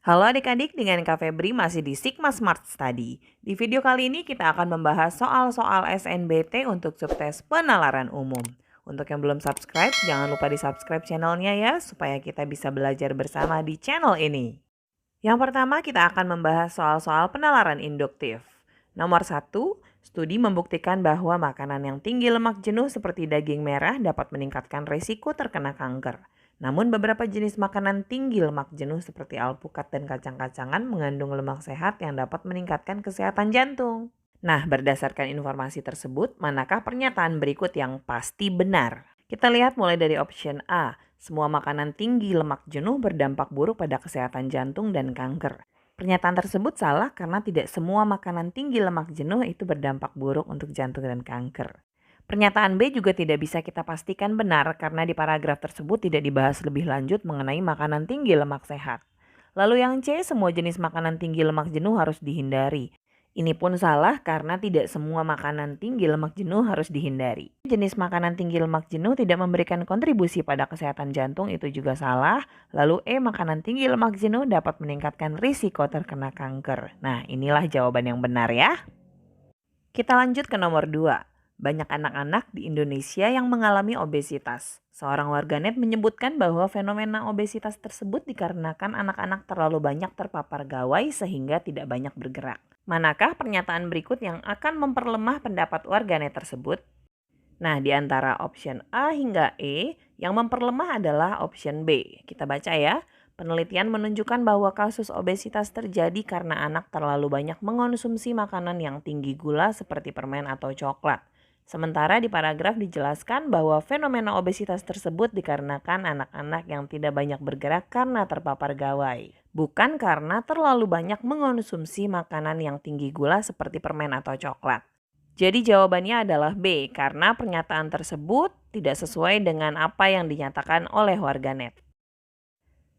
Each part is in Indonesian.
Halo adik-adik, dengan Kak Febri masih di Sigma Smart Study. Di video kali ini kita akan membahas soal-soal SNBT untuk subtes penalaran umum. Untuk yang belum subscribe, jangan lupa di subscribe channelnya ya, supaya kita bisa belajar bersama di channel ini. Yang pertama kita akan membahas soal-soal penalaran induktif. Nomor 1, studi membuktikan bahwa makanan yang tinggi lemak jenuh seperti daging merah dapat meningkatkan risiko terkena kanker. Namun beberapa jenis makanan tinggi lemak jenuh seperti alpukat dan kacang-kacangan mengandung lemak sehat yang dapat meningkatkan kesehatan jantung. Nah, berdasarkan informasi tersebut, manakah pernyataan berikut yang pasti benar? Kita lihat mulai dari option A. Semua makanan tinggi lemak jenuh berdampak buruk pada kesehatan jantung dan kanker. Pernyataan tersebut salah karena tidak semua makanan tinggi lemak jenuh itu berdampak buruk untuk jantung dan kanker. Pernyataan B juga tidak bisa kita pastikan benar karena di paragraf tersebut tidak dibahas lebih lanjut mengenai makanan tinggi lemak sehat. Lalu yang C, semua jenis makanan tinggi lemak jenuh harus dihindari. Ini pun salah karena tidak semua makanan tinggi lemak jenuh harus dihindari. Jenis makanan tinggi lemak jenuh tidak memberikan kontribusi pada kesehatan jantung, itu juga salah. Lalu E, makanan tinggi lemak jenuh dapat meningkatkan risiko terkena kanker. Nah, inilah jawaban yang benar ya. Kita lanjut ke nomor 2. Banyak anak-anak di Indonesia yang mengalami obesitas. Seorang warganet menyebutkan bahwa fenomena obesitas tersebut dikarenakan anak-anak terlalu banyak terpapar gawai sehingga tidak banyak bergerak. Manakah pernyataan berikut yang akan memperlemah pendapat warganet tersebut? Nah, di antara option A hingga E, yang memperlemah adalah option B. Kita baca ya. Penelitian menunjukkan bahwa kasus obesitas terjadi karena anak terlalu banyak mengonsumsi makanan yang tinggi gula seperti permen atau coklat. Sementara di paragraf dijelaskan bahwa fenomena obesitas tersebut dikarenakan anak-anak yang tidak banyak bergerak karena terpapar gawai, bukan karena terlalu banyak mengonsumsi makanan yang tinggi gula seperti permen atau coklat. Jadi jawabannya adalah B, karena pernyataan tersebut tidak sesuai dengan apa yang dinyatakan oleh warganet.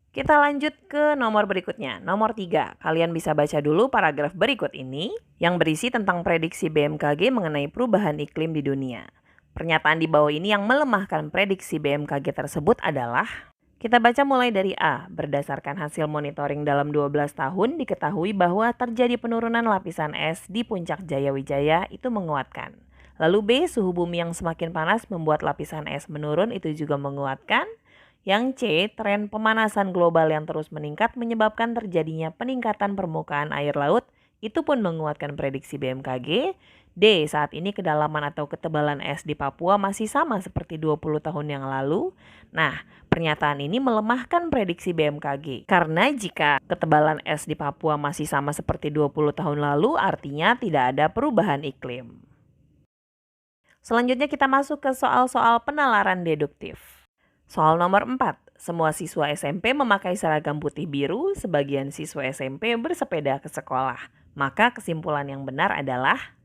Kita lanjut ke nomor berikutnya, nomor 3. Kalian bisa baca dulu paragraf berikut ini yang berisi tentang prediksi BMKG mengenai perubahan iklim di dunia. Pernyataan di bawah ini yang melemahkan prediksi BMKG tersebut adalah, kita baca mulai dari A. Berdasarkan hasil monitoring dalam 12 tahun diketahui bahwa terjadi penurunan lapisan es di puncak Jayawijaya itu menguatkan. Lalu B. Suhu bumi yang semakin panas membuat lapisan es menurun, itu juga menguatkan. Yang C, tren pemanasan global yang terus meningkat menyebabkan terjadinya peningkatan permukaan air laut, itu pun menguatkan prediksi BMKG. D, saat ini kedalaman atau ketebalan es di Papua masih sama seperti 20 tahun yang lalu. Nah, pernyataan ini melemahkan prediksi BMKG. Karena jika ketebalan es di Papua masih sama seperti 20 tahun lalu, artinya tidak ada perubahan iklim. Selanjutnya kita masuk ke soal-soal penalaran deduktif. Soal nomor 4, semua siswa SMP memakai seragam putih biru, sebagian siswa SMP bersepeda ke sekolah. Maka kesimpulan yang benar adalah,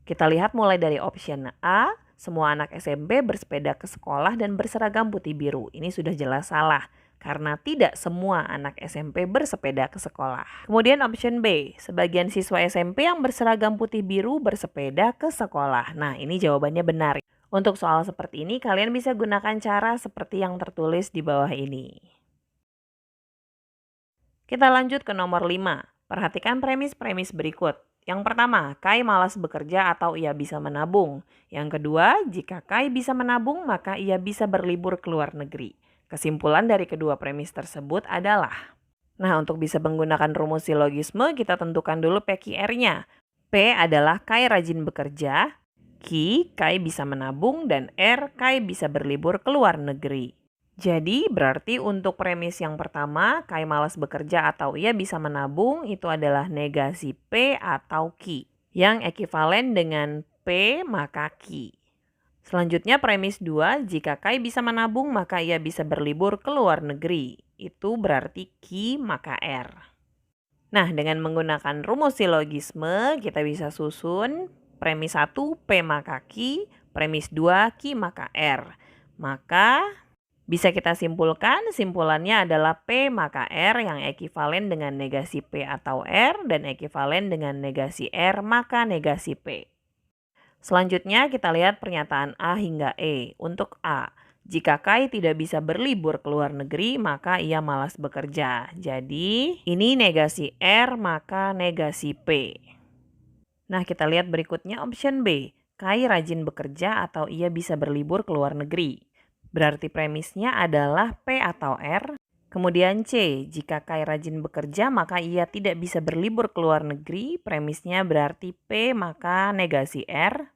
kita lihat mulai dari option A, semua anak SMP bersepeda ke sekolah dan berseragam putih biru. Ini sudah jelas salah, karena tidak semua anak SMP bersepeda ke sekolah. Kemudian option B, sebagian siswa SMP yang berseragam putih biru bersepeda ke sekolah. Nah, ini jawabannya benar. Untuk soal seperti ini, kalian bisa gunakan cara seperti yang tertulis di bawah ini. Kita lanjut ke nomor 5. Perhatikan premis-premis berikut. Yang pertama, Kai malas bekerja atau ia bisa menabung. Yang kedua, jika Kai bisa menabung, maka ia bisa berlibur ke luar negeri. Kesimpulan dari kedua premis tersebut adalah, nah, untuk bisa menggunakan rumus silogisme, kita tentukan dulu PQR-nya. P adalah Kai rajin bekerja, Q, Kai bisa menabung, dan R, Kai bisa berlibur ke luar negeri. Jadi berarti untuk premis yang pertama, Kai malas bekerja atau ia bisa menabung, itu adalah negasi P atau Q, yang ekivalen dengan P maka Q. Selanjutnya premis 2, jika Kai bisa menabung maka ia bisa berlibur ke luar negeri. Itu berarti Q maka R. Nah, dengan menggunakan rumus silogisme kita bisa susun premis 1 P maka Q, premis 2 Q maka R. Maka bisa kita simpulkan, simpulannya adalah P maka R yang ekivalen dengan negasi P atau R dan ekivalen dengan negasi R maka negasi P. Selanjutnya kita lihat pernyataan A hingga E. Untuk A, Jika Kai tidak bisa berlibur ke luar negeri, maka ia malas bekerja. Jadi, ini negasi R, maka negasi P. Nah, kita lihat berikutnya option B. Kai rajin bekerja atau ia bisa berlibur ke luar negeri. Berarti premisnya adalah P atau R. Kemudian C, jika Kai rajin bekerja maka ia tidak bisa berlibur ke luar negeri. Premisnya berarti P, maka negasi R.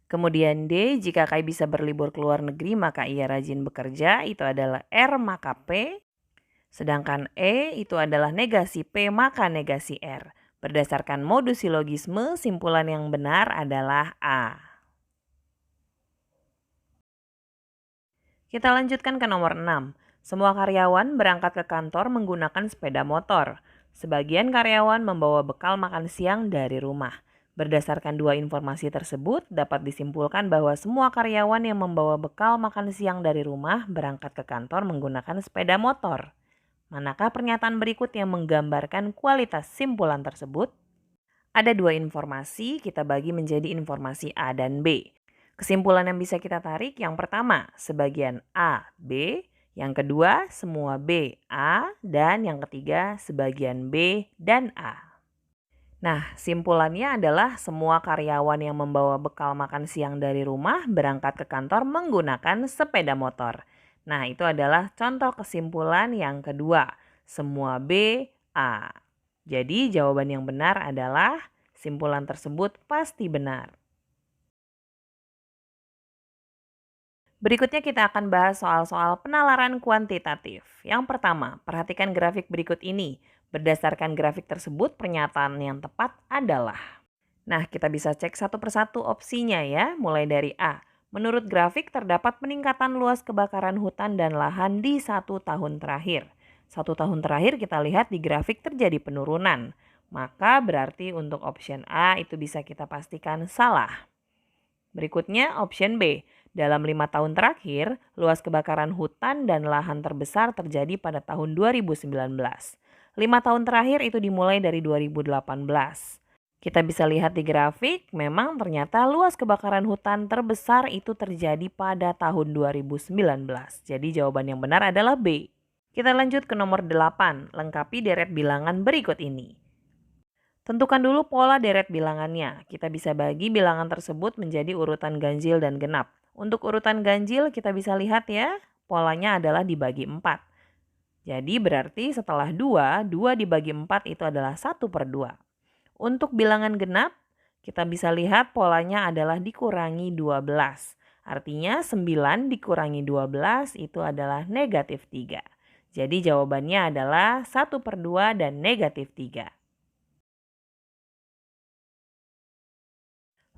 Kemudian D, jika Kai bisa berlibur ke luar negeri maka ia rajin bekerja. Itu adalah R, maka P. Sedangkan E itu adalah negasi P, maka negasi R. Berdasarkan modus silogisme, simpulan yang benar adalah A. Kita lanjutkan ke nomor 6. Semua karyawan berangkat ke kantor menggunakan sepeda motor. Sebagian karyawan membawa bekal makan siang dari rumah. Berdasarkan dua informasi tersebut, dapat disimpulkan bahwa semua karyawan yang membawa bekal makan siang dari rumah berangkat ke kantor menggunakan sepeda motor. Manakah pernyataan berikut yang menggambarkan kualitas simpulan tersebut? Ada dua informasi, kita bagi menjadi informasi A dan B. Kesimpulan yang bisa kita tarik yang pertama, sebagian A, B. Yang kedua, semua B, A. Dan yang ketiga, sebagian B dan A. Nah, simpulannya adalah semua karyawan yang membawa bekal makan siang dari rumah berangkat ke kantor menggunakan sepeda motor. Nah, itu adalah contoh kesimpulan yang kedua, semua B, A. Jadi jawaban yang benar adalah simpulan tersebut pasti benar. Berikutnya kita akan bahas soal-soal penalaran kuantitatif. Yang pertama, perhatikan grafik berikut ini. Berdasarkan grafik tersebut, pernyataan yang tepat adalah. Nah, kita bisa cek satu persatu opsinya ya, mulai dari A. Menurut grafik terdapat peningkatan luas kebakaran hutan dan lahan di 1 tahun terakhir. 1 tahun terakhir kita lihat di grafik terjadi penurunan. Maka berarti untuk option A itu bisa kita pastikan salah. Berikutnya option B. Dalam 5 tahun terakhir, luas kebakaran hutan dan lahan terbesar terjadi pada tahun 2019. 5 tahun terakhir itu dimulai dari 2018. Kita bisa lihat di grafik, memang ternyata luas kebakaran hutan terbesar itu terjadi pada tahun 2019. Jadi jawaban yang benar adalah B. Kita lanjut ke nomor 8, lengkapi deret bilangan berikut ini. Tentukan dulu pola deret bilangannya. Kita bisa bagi bilangan tersebut menjadi urutan ganjil dan genap. Untuk urutan ganjil kita bisa lihat ya, polanya adalah dibagi 4. Jadi berarti setelah 2 dibagi 4 itu adalah 1/2. Untuk bilangan genap, kita bisa lihat polanya adalah dikurangi 12. Artinya 9 dikurangi 12 itu adalah negatif 3. Jadi jawabannya adalah 1/2 dan negatif 3.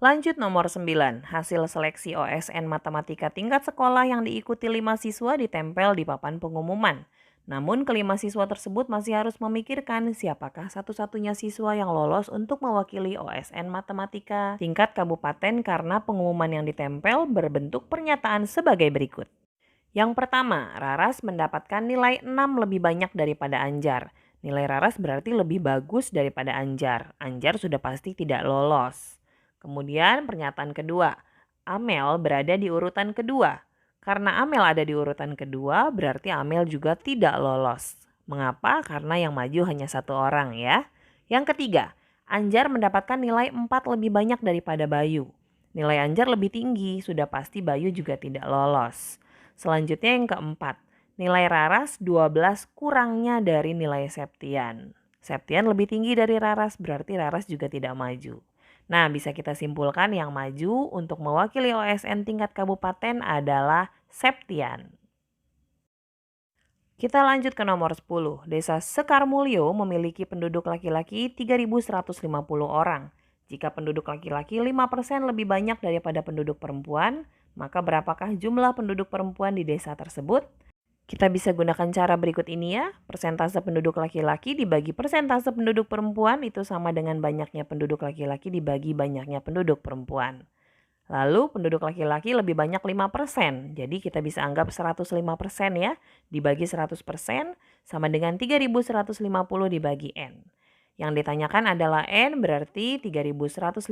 Lanjut nomor 9, hasil seleksi OSN Matematika tingkat sekolah yang diikuti 5 siswa ditempel di papan pengumuman. Namun kelima siswa tersebut masih harus memikirkan siapakah satu-satunya siswa yang lolos untuk mewakili OSN Matematika tingkat kabupaten karena pengumuman yang ditempel berbentuk pernyataan sebagai berikut. Yang pertama, Raras mendapatkan nilai 6 lebih banyak daripada Anjar. Nilai Raras berarti lebih bagus daripada Anjar. Anjar sudah pasti tidak lolos. Kemudian pernyataan kedua, Amel berada di urutan kedua. Karena Amel ada di urutan kedua, berarti Amel juga tidak lolos. Mengapa? Karena yang maju hanya 1 orang ya. Yang ketiga, Anjar mendapatkan nilai 4 lebih banyak daripada Bayu. Nilai Anjar lebih tinggi, sudah pasti Bayu juga tidak lolos. Selanjutnya yang keempat, nilai Raras 12 kurangnya dari nilai Septian. Septian lebih tinggi dari Raras, berarti Raras juga tidak maju. Nah, bisa kita simpulkan yang maju untuk mewakili OSN tingkat kabupaten adalah Septian. Kita lanjut ke nomor 10. Desa Sekarmulyo memiliki penduduk laki-laki 3.150 orang. Jika penduduk laki-laki 5% lebih banyak daripada penduduk perempuan, maka berapakah jumlah penduduk perempuan di desa tersebut? Kita bisa gunakan cara berikut ini ya. Persentase penduduk laki-laki dibagi persentase penduduk perempuan itu sama dengan banyaknya penduduk laki-laki dibagi banyaknya penduduk perempuan. Lalu penduduk laki-laki lebih banyak 5%. Jadi kita bisa anggap 105% ya. Dibagi 100% sama dengan 3.150 dibagi N. Yang ditanyakan adalah N berarti 3.150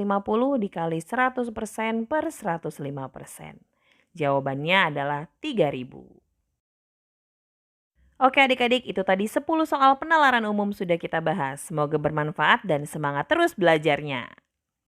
dikali 100% per 105%. Jawabannya adalah 3.000. Oke adik-adik, itu tadi 10 soal penalaran umum sudah kita bahas. Semoga bermanfaat dan semangat terus belajarnya.